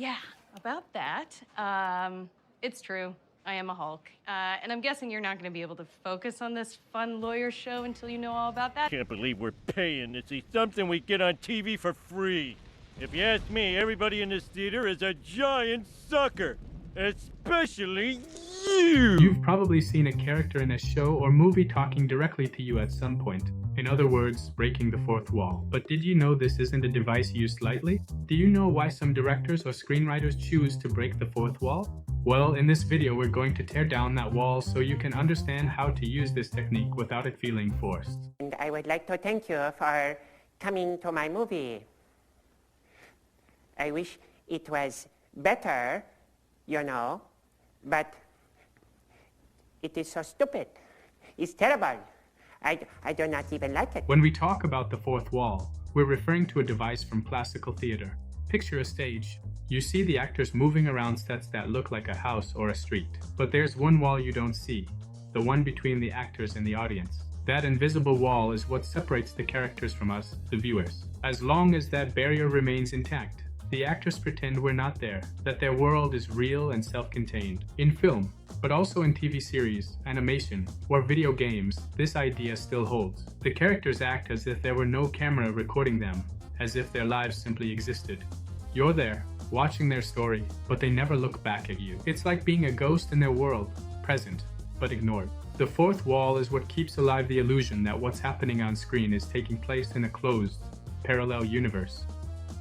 Yeah, about that. It's true. I am a Hulk. And I'm guessing you're not going to be able to focus on this fun lawyer show until you know all about that. Can't believe we're paying to see something we get on TV for free. If you ask me, everybody in this theater is a giant sucker. Especially you! You've probably seen a character in a show or movie talking directly to you at some point. In other words, breaking the fourth wall. But did you know this isn't a device used lightly? Do you know why some directors or screenwriters choose to break the fourth wall? Well, in this video we're going to tear down that wall so you can understand how to use this technique without it feeling forced. And I would like to thank you for coming to my movie. I wish it was better, you know, but it is so stupid. It's terrible. I do not even like it. When we talk about the fourth wall, we're referring to a device from classical theater. Picture a stage. You see the actors moving around sets that look like a house or a street. But there's one wall you don't see, the one between the actors and the audience. That invisible wall is what separates the characters from us, the viewers. As long as that barrier remains intact, the actors pretend we're not there, that their world is real and self-contained. In film, but also in TV series, animation, or video games, this idea still holds. The characters act as if there were no camera recording them, as if their lives simply existed. You're there, watching their story, but they never look back at you. It's like being a ghost in their world, present, but ignored. The fourth wall is what keeps alive the illusion that what's happening on screen is taking place in a closed, parallel universe.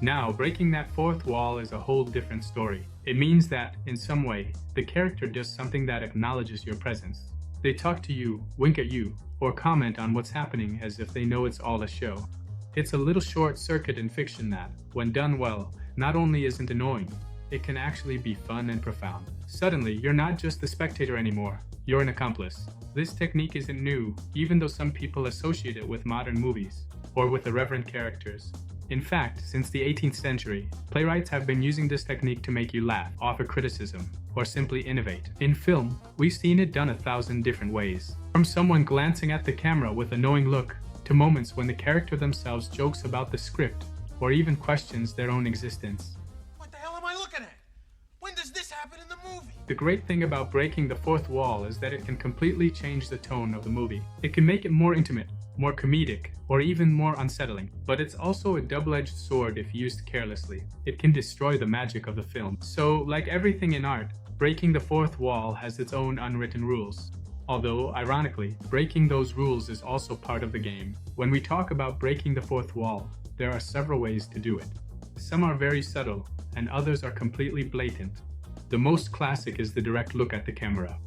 Now, breaking that fourth wall is a whole different story. It means that, in some way, the character does something that acknowledges your presence. They talk to you, wink at you, or comment on what's happening as if they know it's all a show. It's a little short circuit in fiction that, when done well, not only isn't annoying, it can actually be fun and profound. Suddenly, you're not just the spectator anymore, you're an accomplice. This technique isn't new, even though some people associate it with modern movies, or with irreverent characters. In fact, since the 18th century, playwrights have been using this technique to make you laugh, offer criticism, or simply innovate. In film, we've seen it done 1,000 different ways. From someone glancing at the camera with a knowing look, to moments when the character themselves jokes about the script, or even questions their own existence. What the hell am I looking at? When does this happen in the movie? The great thing about breaking the fourth wall is that it can completely change the tone of the movie. It can make it more intimate, more comedic, or even more unsettling. But it's also a double-edged sword if used carelessly. It can destroy the magic of the film. So, like everything in art, breaking the fourth wall has its own unwritten rules. Although, ironically, breaking those rules is also part of the game. When we talk about breaking the fourth wall, there are several ways to do it. Some are very subtle, and others are completely blatant. The most classic is the direct look at the camera.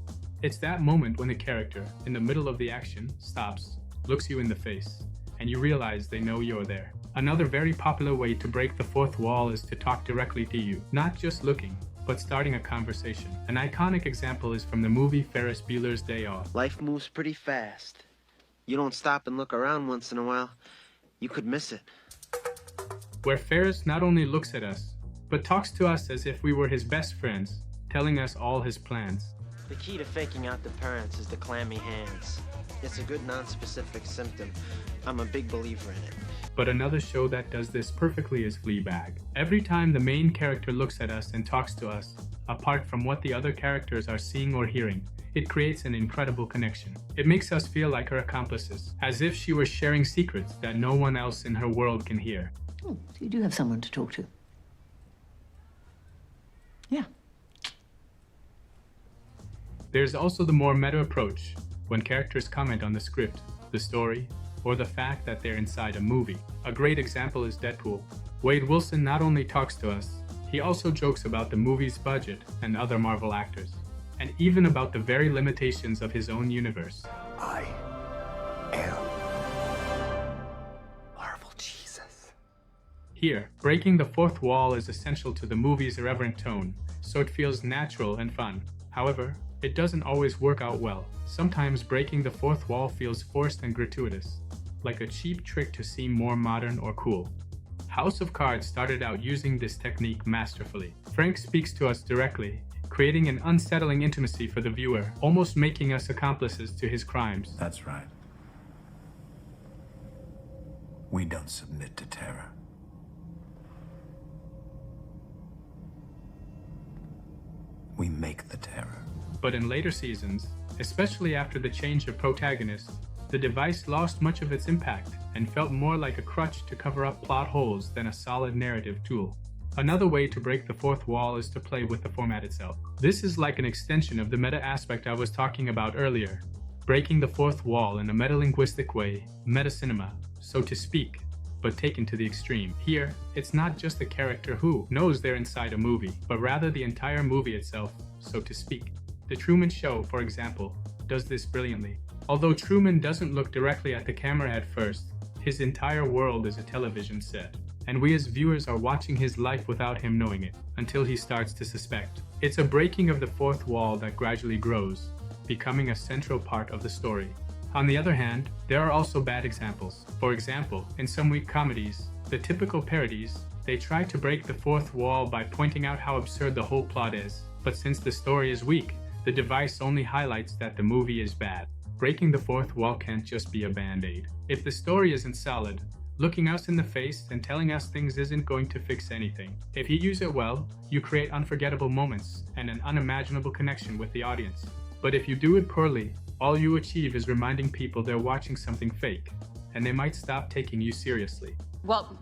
It's that moment when the character, in the middle of the action, stops, looks you in the face, and you realize they know you're there. Another very popular way to break the fourth wall is to talk directly to you, not just looking, but starting a conversation. An iconic example is from the movie Ferris Bueller's Day Off. Life moves pretty fast. You don't stop and look around once in a while, you could miss it. Where Ferris not only looks at us, but talks to us as if we were his best friends, telling us all his plans. The key to faking out the parents is the clammy hands. It's a good non-specific symptom. I'm a big believer in it. But another show that does this perfectly is Fleabag. Every time the main character looks at us and talks to us, apart from what the other characters are seeing or hearing, it creates an incredible connection. It makes us feel like her accomplices, as if she were sharing secrets that no one else in her world can hear. Oh, so you do have someone to talk to. Yeah. There's also the more meta approach, when characters comment on the script, the story, or the fact that they're inside a movie. A great example is Deadpool. Wade Wilson not only talks to us, he also jokes about the movie's budget and other Marvel actors, and even about the very limitations of his own universe. I am Marvel Jesus. Here, breaking the fourth wall is essential to the movie's irreverent tone, so it feels natural and fun. However, it doesn't always work out well. Sometimes breaking the fourth wall feels forced and gratuitous, like a cheap trick to seem more modern or cool. House of Cards started out using this technique masterfully. Frank speaks to us directly, creating an unsettling intimacy for the viewer, almost making us accomplices to his crimes. That's right. We don't submit to terror. we make the terror. But in later seasons, especially after the change of protagonists, the device lost much of its impact and felt more like a crutch to cover up plot holes than a solid narrative tool. Another way to break the fourth wall is to play with the format itself. This is like an extension of the meta aspect I was talking about earlier, breaking the fourth wall in a metalinguistic way, meta-cinema, so to speak, but taken to the extreme. Here, it's not just the character who knows they're inside a movie, but rather the entire movie itself, so to speak. The Truman Show, for example, does this brilliantly. Although Truman doesn't look directly at the camera at first, his entire world is a television set, and we as viewers are watching his life without him knowing it, until he starts to suspect. It's a breaking of the fourth wall that gradually grows, becoming a central part of the story. On the other hand, there are also bad examples. For example, in some weak comedies, the typical parodies, they try to break the fourth wall by pointing out how absurd the whole plot is. But since the story is weak, the device only highlights that the movie is bad. Breaking the fourth wall can't just be a band-aid. If the story isn't solid, looking us in the face and telling us things isn't going to fix anything. If you use it well, you create unforgettable moments and an unimaginable connection with the audience. But if you do it poorly, all you achieve is reminding people they're watching something fake, and they might stop taking you seriously. Well,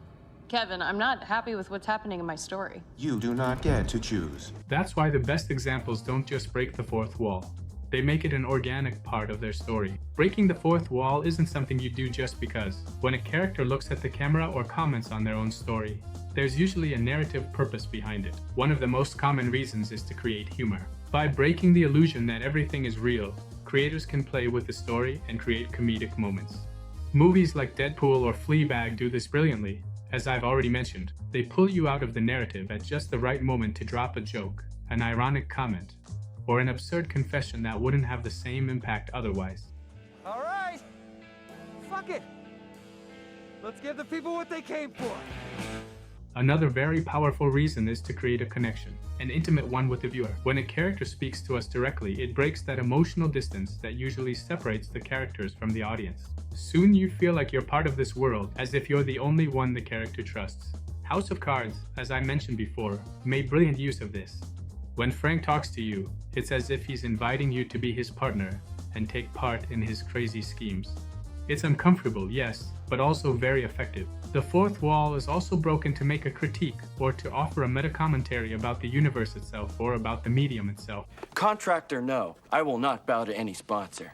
Kevin, I'm not happy with what's happening in my story. You do not get to choose. That's why the best examples don't just break the fourth wall. They make it an organic part of their story. Breaking the fourth wall isn't something you do just because. When a character looks at the camera or comments on their own story, there's usually a narrative purpose behind it. One of the most common reasons is to create humor. By breaking the illusion that everything is real, creators can play with the story and create comedic moments. Movies like Deadpool or Fleabag do this brilliantly. As I've already mentioned, they pull you out of the narrative at just the right moment to drop a joke, an ironic comment, or an absurd confession that wouldn't have the same impact otherwise. All right. Fuck it. Let's give the people what they came for. Another very powerful reason is to create a connection, an intimate one with the viewer. When a character speaks to us directly, it breaks that emotional distance that usually separates the characters from the audience. Soon you feel like you're part of this world, as if you're the only one the character trusts. House of Cards, as I mentioned before, made brilliant use of this. When Frank talks to you, it's as if he's inviting you to be his partner and take part in his crazy schemes. It's uncomfortable, yes, but also very effective. The fourth wall is also broken to make a critique or to offer a meta-commentary about the universe itself or about the medium itself. Contract or no, I will not bow to any sponsor.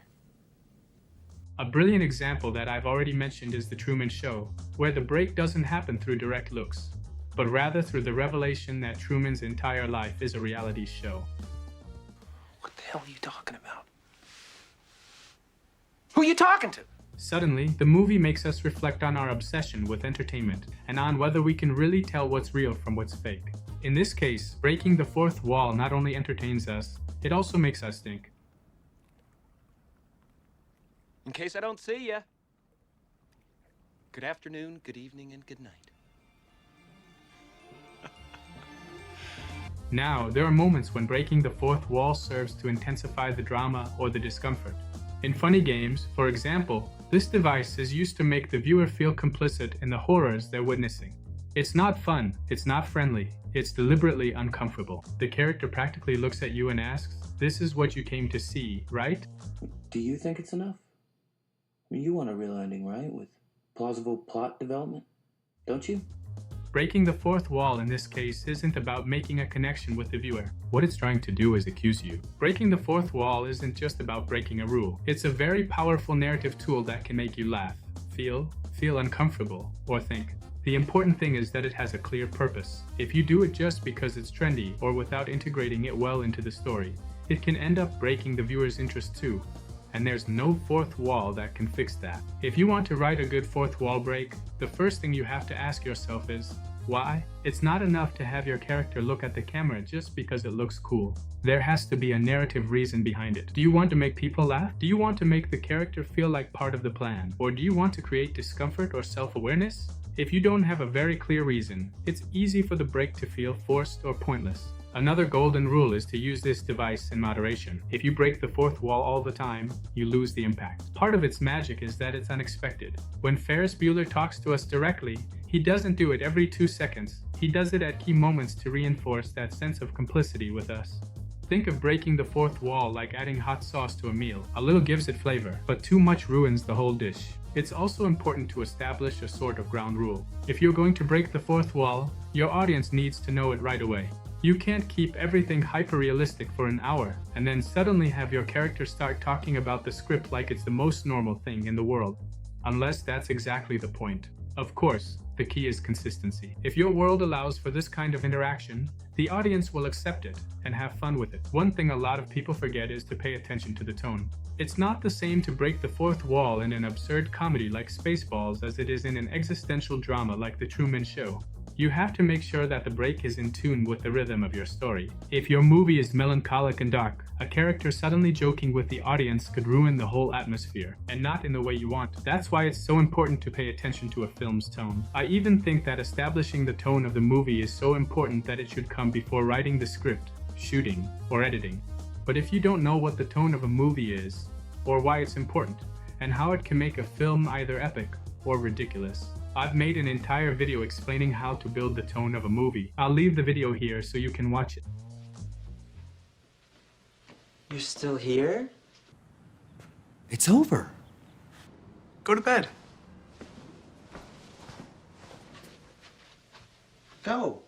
A brilliant example that I've already mentioned is The Truman Show, where the break doesn't happen through direct looks, but rather through the revelation that Truman's entire life is a reality show. What the hell are you talking about? Who are you talking to? Suddenly, the movie makes us reflect on our obsession with entertainment and on whether we can really tell what's real from what's fake. In this case, breaking the fourth wall not only entertains us, it also makes us think. In case I don't see ya. Good afternoon, good evening, and good night. Now, there are moments when breaking the fourth wall serves to intensify the drama or the discomfort. In funny games, for example, this device is used to make the viewer feel complicit in the horrors they're witnessing. It's not fun, it's not friendly, it's deliberately uncomfortable. The character practically looks at you and asks, "This is what you came to see, right?" Do you think it's enough? I mean, you want a real ending, right? With plausible plot development, don't you? Breaking the fourth wall in this case isn't about making a connection with the viewer. What it's trying to do is accuse you. Breaking the fourth wall isn't just about breaking a rule. It's a very powerful narrative tool that can make you laugh, feel uncomfortable, or think. The important thing is that it has a clear purpose. If you do it just because it's trendy or without integrating it well into the story, it can end up breaking the viewer's interest too. And there's no fourth wall that can fix that. If you want to write a good fourth wall break, the first thing you have to ask yourself is, why? It's not enough to have your character look at the camera just because it looks cool. There has to be a narrative reason behind it. Do you want to make people laugh? Do you want to make the character feel like part of the plan? Or do you want to create discomfort or self-awareness? If you don't have a very clear reason, it's easy for the break to feel forced or pointless. Another golden rule is to use this device in moderation. If you break the fourth wall all the time, you lose the impact. Part of its magic is that it's unexpected. When Ferris Bueller talks to us directly, he doesn't do it every 2 seconds. He does it at key moments to reinforce that sense of complicity with us. Think of breaking the fourth wall like adding hot sauce to a meal. A little gives it flavor, but too much ruins the whole dish. It's also important to establish a sort of ground rule. If you're going to break the fourth wall, your audience needs to know it right away. You can't keep everything hyper-realistic for an hour and then suddenly have your character start talking about the script like it's the most normal thing in the world. Unless that's exactly the point. Of course, the key is consistency. If your world allows for this kind of interaction, the audience will accept it and have fun with it. One thing a lot of people forget is to pay attention to the tone. It's not the same to break the fourth wall in an absurd comedy like Spaceballs as it is in an existential drama like The Truman Show. You have to make sure that the break is in tune with the rhythm of your story. If your movie is melancholic and dark, a character suddenly joking with the audience could ruin the whole atmosphere, and not in the way you want. That's why it's so important to pay attention to a film's tone. I even think that establishing the tone of the movie is so important that it should come before writing the script, shooting, or editing. But if you don't know what the tone of a movie is, or why it's important, and how it can make a film either epic or ridiculous, I've made an entire video explaining how to build the tone of a movie. I'll leave the video here so you can watch it. You're still here? It's over. Go to bed. Go.